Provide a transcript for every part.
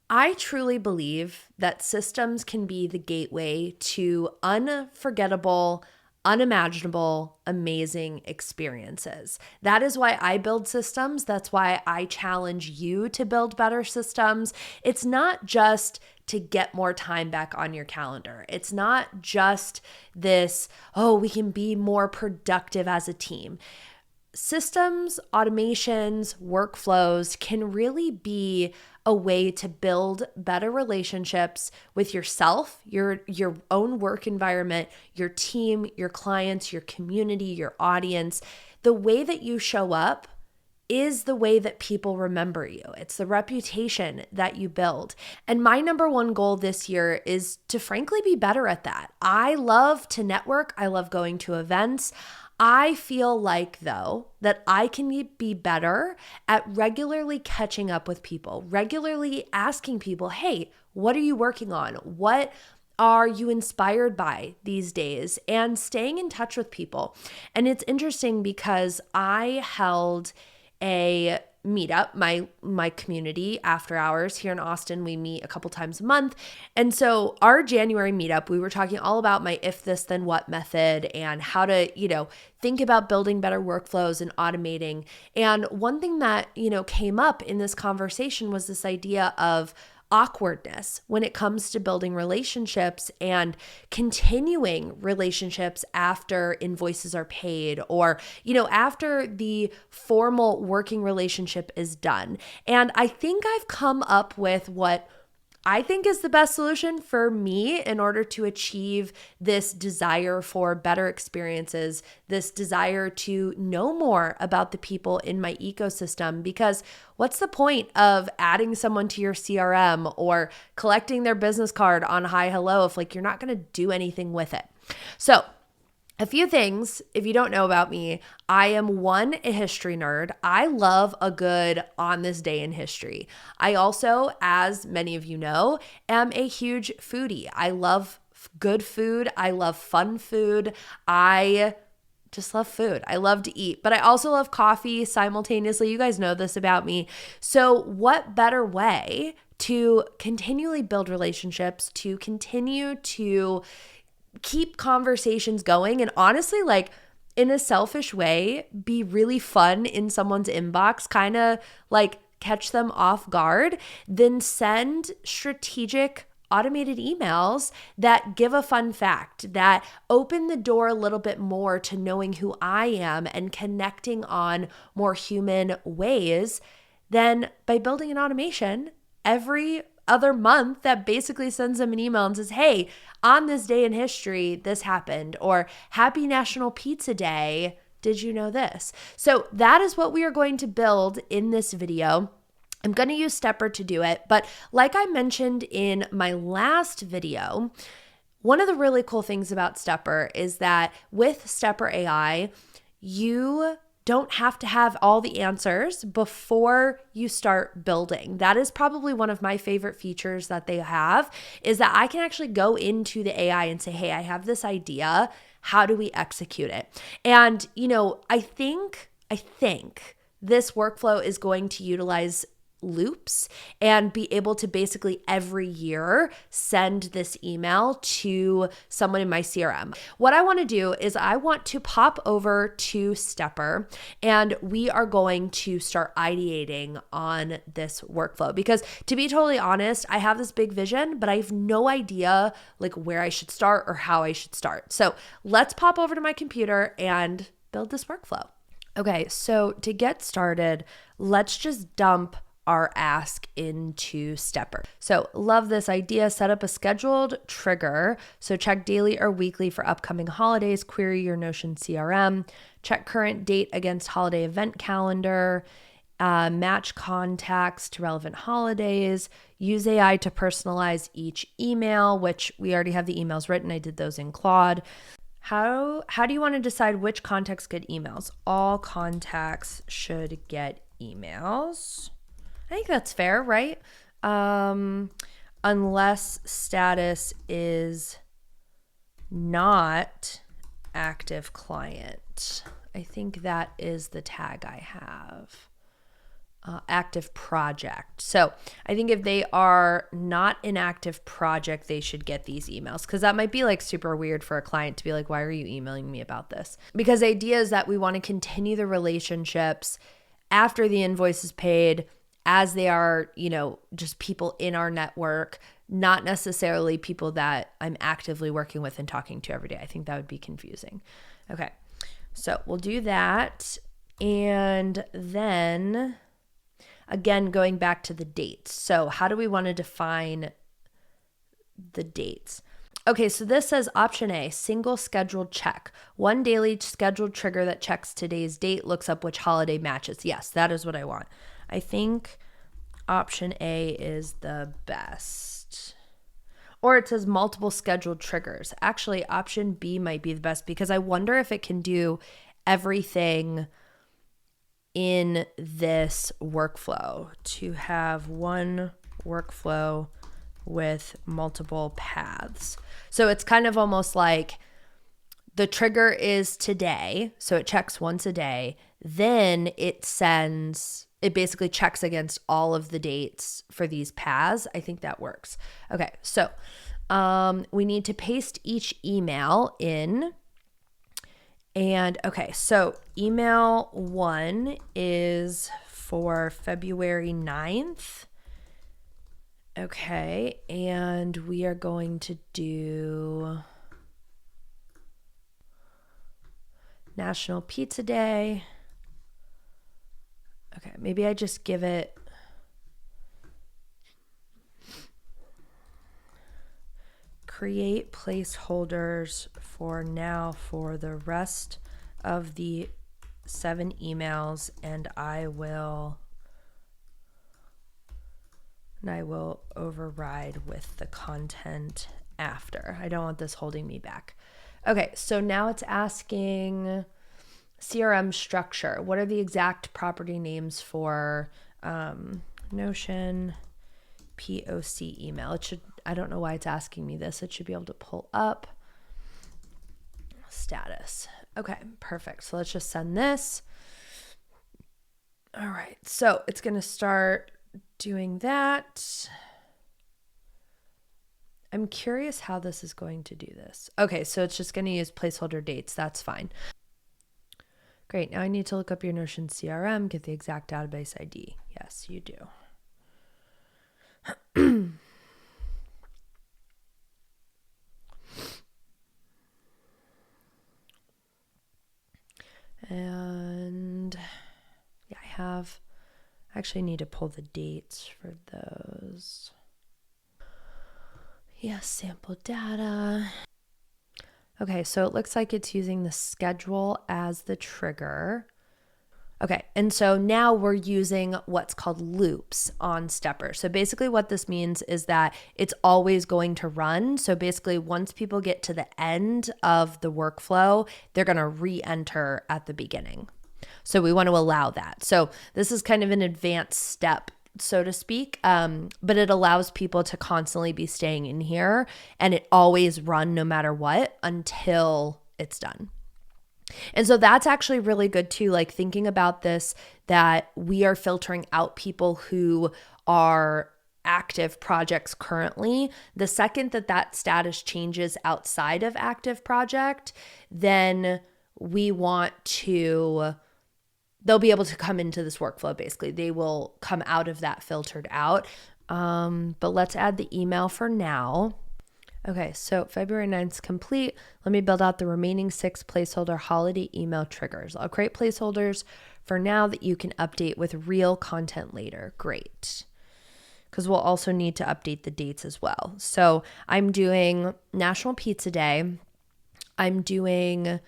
I truly believe that systems can be the gateway to unforgettable, unimaginable, amazing experiences. That is why I build systems. That's why I challenge you to build better systems. It's not just to get more time back on your calendar. It's not just this, oh, we can be more productive as a team. Systems, automations, workflows can really be a way to build better relationships with yourself, your own work environment, your team, your clients, your community, your audience. The way that you show up is the way that people remember you. It's the reputation that you build. And my number one goal this year is to frankly be better at that. I love to network. I love going to events. I feel like, though, that I can be better at regularly catching up with people, regularly asking people, hey, what are you working on? What are you inspired by these days? And staying in touch with people. And it's interesting because I held a meetup, my community after hours here in Austin. We meet a couple times a month. And so our January meetup, we were talking all about my if this then what method and how to, think about building better workflows and automating. And one thing that, came up in this conversation was this idea of awkwardness when it comes to building relationships and continuing relationships after invoices are paid or, after the formal working relationship is done. And I think I've come up with what I think is the best solution for me in order to achieve this desire for better experiences, this desire to know more about the people in my ecosystem. Because what's the point of adding someone to your CRM or collecting their business card on Hi Hello if you're not going to do anything with it? So a few things, if you don't know about me, I am a history nerd. I love a good on this day in history. I also, as many of you know, am a huge foodie. I love good food. I love fun food. I just love food. I love to eat, but I also love coffee simultaneously. You guys know this about me. So what better way to continually build relationships, to continue to keep conversations going, and honestly, in a selfish way, be really fun in someone's inbox, kind of catch them off guard, then send strategic automated emails that give a fun fact, that open the door a little bit more to knowing who I am and connecting on more human ways than by building an automation every other month that basically sends them an email and says, hey, on this day in history, this happened, or Happy National Pizza Day. Did you know this? So that is what we are going to build in this video. I'm going to use Stepper to do it. But like I mentioned in my last video, one of the really cool things about Stepper is that with Stepper AI, you don't have to have all the answers before you start building. That is probably one of my favorite features that they have, is that I can actually go into the AI and say, hey, I have this idea. How do we execute it? And, I think this workflow is going to utilize loops and be able to basically every year send this email to someone in my CRM. What I want to do is I want to pop over to Stepper and we are going to start ideating on this workflow, because to be totally honest, I have this big vision, but I have no idea where I should start or how I should start. So let's pop over to my computer and build this workflow. Okay, so to get started, let's just dump our ask into Stepper. So love this idea. Set up a scheduled trigger. So check daily or weekly for upcoming holidays, query your Notion CRM, check current date against holiday event calendar, match contacts to relevant holidays, use AI to personalize each email, which we already have the emails written. I did those in Claude. How do you want to decide which contacts get emails? All contacts should get emails. I think that's fair, right? Unless status is not active client. I think that is the tag I have. active project. So I think if they are not an active project, they should get these emails, because that might be like super weird for a client to be like, why are you emailing me about this? Because the idea is that we want to continue the relationships after the invoice is paid, as they are, just people in our network, not necessarily people that I'm actively working with and talking to every day. I think that would be confusing. Okay, so we'll do that. And then again, going back to the dates. So how do we want to define the dates? Okay, so this says option A, single scheduled check. One daily scheduled trigger that checks today's date, looks up which holiday matches. Yes, that is what I want. I think option A is the best. Or it says multiple scheduled triggers. Actually, option B might be the best, because I wonder if it can do everything in this workflow, to have one workflow with multiple paths. So it's kind of almost like the trigger is today, so it checks once a day, then it basically checks against all of the dates for these paths. I think that works. Okay, so we need to paste each email in. And okay, so email 1 is for February 9th. Okay, and we are going to do National Pizza Day. Okay, maybe I just give it create placeholders for now for the rest of the 7 emails, and I will override with the content after. I don't want this holding me back. Okay, so now it's asking CRM structure. What are the exact property names for Notion POC email? I don't know why it's asking me this. It should be able to pull up status. Okay, perfect. So let's just send this. All right, so it's going to start doing that. I'm curious how this is going to do this. Okay, so it's just going to use placeholder dates. That's fine. Great. Now I need to look up your Notion CRM, get the exact database ID. Yes, you do. And yeah, I actually need to pull the dates for those. Yes, sample data. Okay, so it looks like it's using the schedule as the trigger. Okay, and so now we're using what's called loops on Stepper. So basically what this means is that it's always going to run. So basically once people get to the end of the workflow, they're going to re-enter at the beginning. So we want to allow that. So this is kind of an advanced step, so to speak, but it allows people to constantly be staying in here, and it always run no matter what until it's done. And so that's actually really good too, like thinking about this, that we are filtering out people who are active projects currently. The second that status changes outside of active project, then they'll be able to come into this workflow. Basically, they will come out of that filtered out. But let's add the email for now. Okay, so February 9th is complete. Let me build out the remaining 6 placeholder holiday email triggers. I'll create placeholders for now that you can update with real content later. Great. Because we'll also need to update the dates as well. So I'm doing National Pizza Day. I'm doing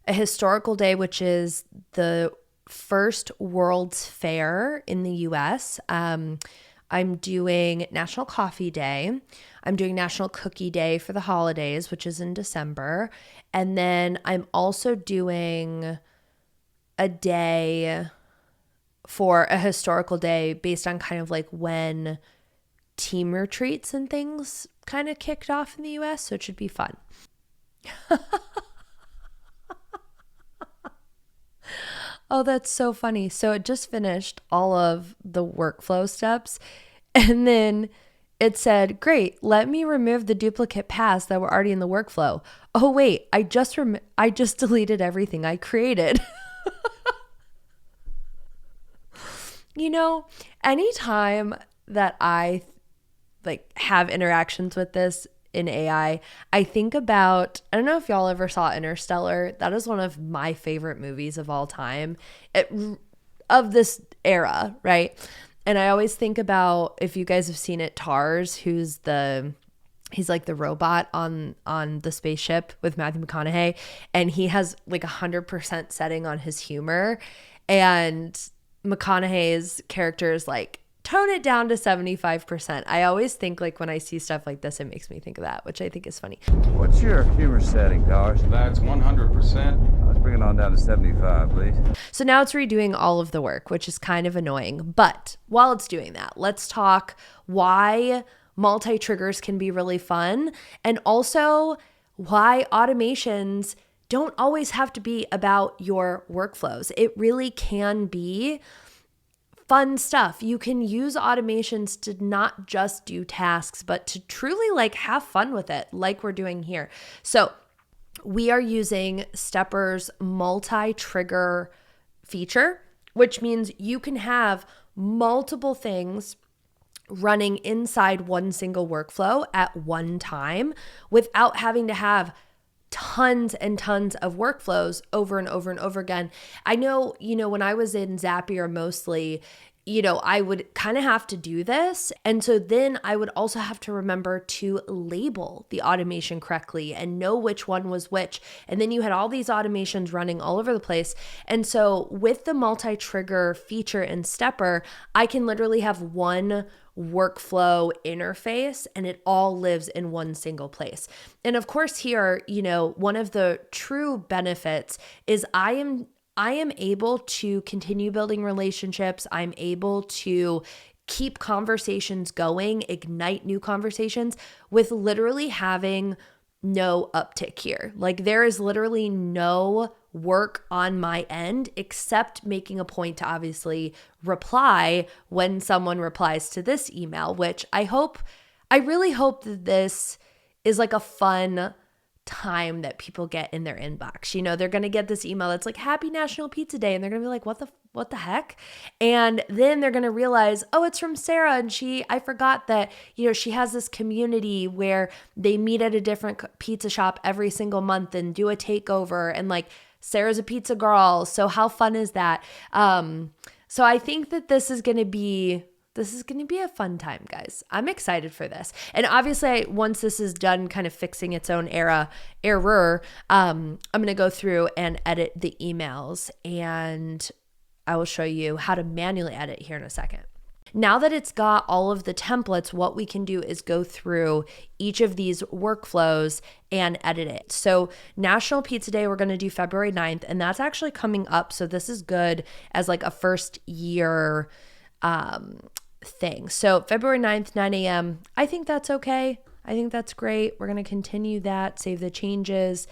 a historical day, which is the first World's Fair in the US. I'm doing National Coffee Day. I'm doing National Cookie Day for the holidays, which is in December. And then I'm also doing a day for a historical day based on kind of like when team retreats and things kind of kicked off in the US. So it should be fun. Oh, that's so funny. So it just finished all of the workflow steps. And then it said, great, let me remove the duplicate paths that were already in the workflow. Oh, wait, I just deleted everything I created. Anytime that I have interactions with this in AI, I think about, I don't know if y'all ever saw Interstellar. That is one of my favorite movies of all time, of this era, right? And I always think about, if you guys have seen it, Tars, he's like the robot on the spaceship with Matthew McConaughey, and he has like 100% setting on his humor, and McConaughey's character is like, tone it down to 75%. I always think, like, when I see stuff like this, it makes me think of that, which I think is funny. What's your humor setting, Tars? That's 100%. Let's bring it on down to 75, please. So now it's redoing all of the work, which is kind of annoying. But while it's doing that, let's talk why multi-triggers can be really fun, and also why automations don't always have to be about your workflows. It really can be fun stuff. You can use automations to not just do tasks, but to truly have fun with it, like we're doing here. So we are using Stepper's multi-trigger feature, which means you can have multiple things running inside one single workflow at one time without having to have tons and tons of workflows over and over and over again. I know, when I was in Zapier mostly, I would kind of have to do this. And so then I would also have to remember to label the automation correctly and know which one was which. And then you had all these automations running all over the place. And so with the multi-trigger feature in Stepper, I can literally have one workflow interface and it all lives in one single place. And of course here, one of the true benefits is I am able to continue building relationships. I'm able to keep conversations going, ignite new conversations with literally having no uptick here. There is literally no work on my end except making a point to obviously reply when someone replies to this email, which I really hope that this is a fun time that people get in their inbox. They're going to get this email that's like, Happy National Pizza Day. And they're going to be like, what the heck? And then they're going to realize, oh, it's from Sara. And I forgot that, she has this community where they meet at a different pizza shop every single month and do a takeover. And Sara's a pizza girl. So how fun is that? So I think that this is going to be a fun time, guys. I'm excited for this. And obviously, once this is done kind of fixing its own error, I'm going to go through and edit the emails, and I will show you how to manually edit here in a second. Now that it's got all of the templates, what we can do is go through each of these workflows and edit it. So National Pizza Day, we're going to do February 9th, and that's actually coming up. So this is good as a first year thing. So February 9th, 9 a.m. I think that's okay. I think that's great. We're going to continue that, save the changes.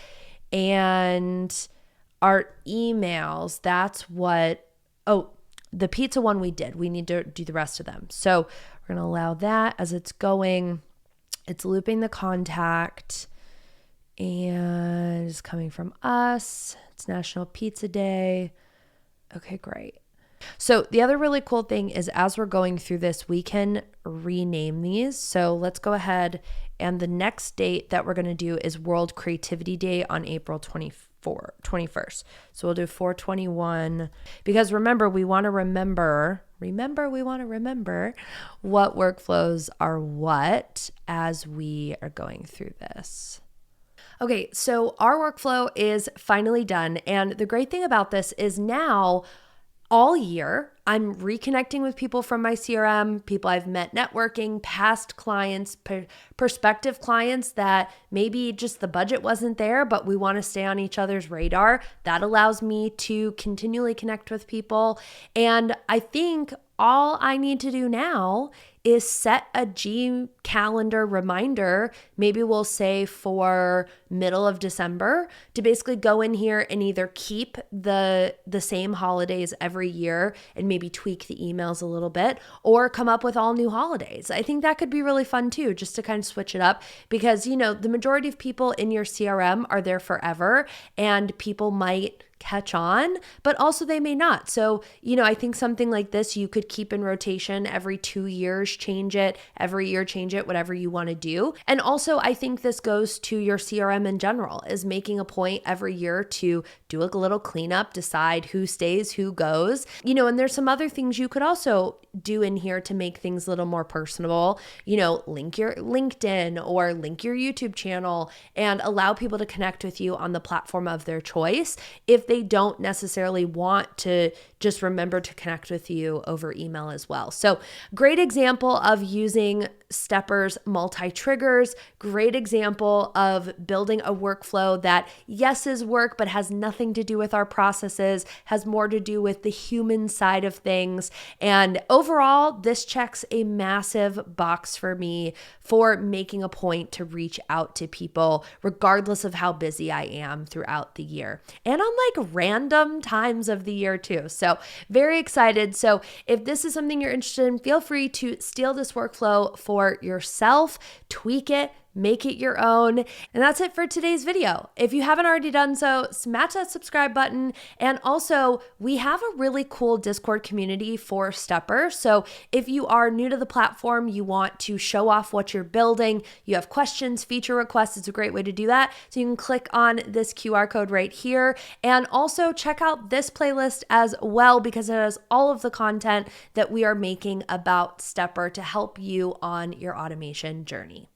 And our emails, the pizza one we did. We need to do the rest of them. So we're going to allow that as it's going. It's looping the contact and it's coming from us. It's National Pizza Day. Okay, great. So the other really cool thing is as we're going through this, we can rename these. So let's go ahead, and the next date that we're going to do is World Creativity Day on April 21st. So we'll do 4/21 because remember, we want to remember what workflows are what as we are going through this. Okay, so our workflow is finally done. And the great thing about this is now all year, I'm reconnecting with people from my CRM, people I've met networking, past clients, prospective clients that maybe just the budget wasn't there, but we want to stay on each other's radar. That allows me to continually connect with people. And I think all I need to do now is set a G calendar reminder. Maybe we'll say for middle of December to basically go in here and either keep the same holidays every year and maybe tweak the emails a little bit, or come up with all new holidays. I think that could be really fun too, just to kind of switch it up, because the majority of people in your CRM are there forever, and people might catch on, but also they may not. So, I think something like this you could keep in rotation every 2 years, change it, every year change it, whatever you want to do. And also, I think this goes to your CRM in general, is making a point every year to do a little cleanup, decide who stays, who goes, and there's some other things you could also do in here to make things a little more personable. Link your LinkedIn or link your YouTube channel and allow people to connect with you on the platform of their choice if they don't necessarily want to just remember to connect with you over email as well. So great example of using Stepper's multi-triggers, great example of building a workflow that yes is work, but has nothing to do with our processes, has more to do with the human side of things. And overall, this checks a massive box for me for making a point to reach out to people, regardless of how busy I am throughout the year and on random times of the year too. So very excited. So if this is something you're interested in, feel free to steal this workflow for yourself, tweak it, make it your own. And that's it for today's video. If you haven't already done so, smash that subscribe button. And also, we have a really cool Discord community for Stepper. So if you are new to the platform, you want to show off what you're building, you have questions, feature requests, it's a great way to do that. So you can click on this QR code right here. And also check out this playlist as well, because it has all of the content that we are making about Stepper to help you on your automation journey.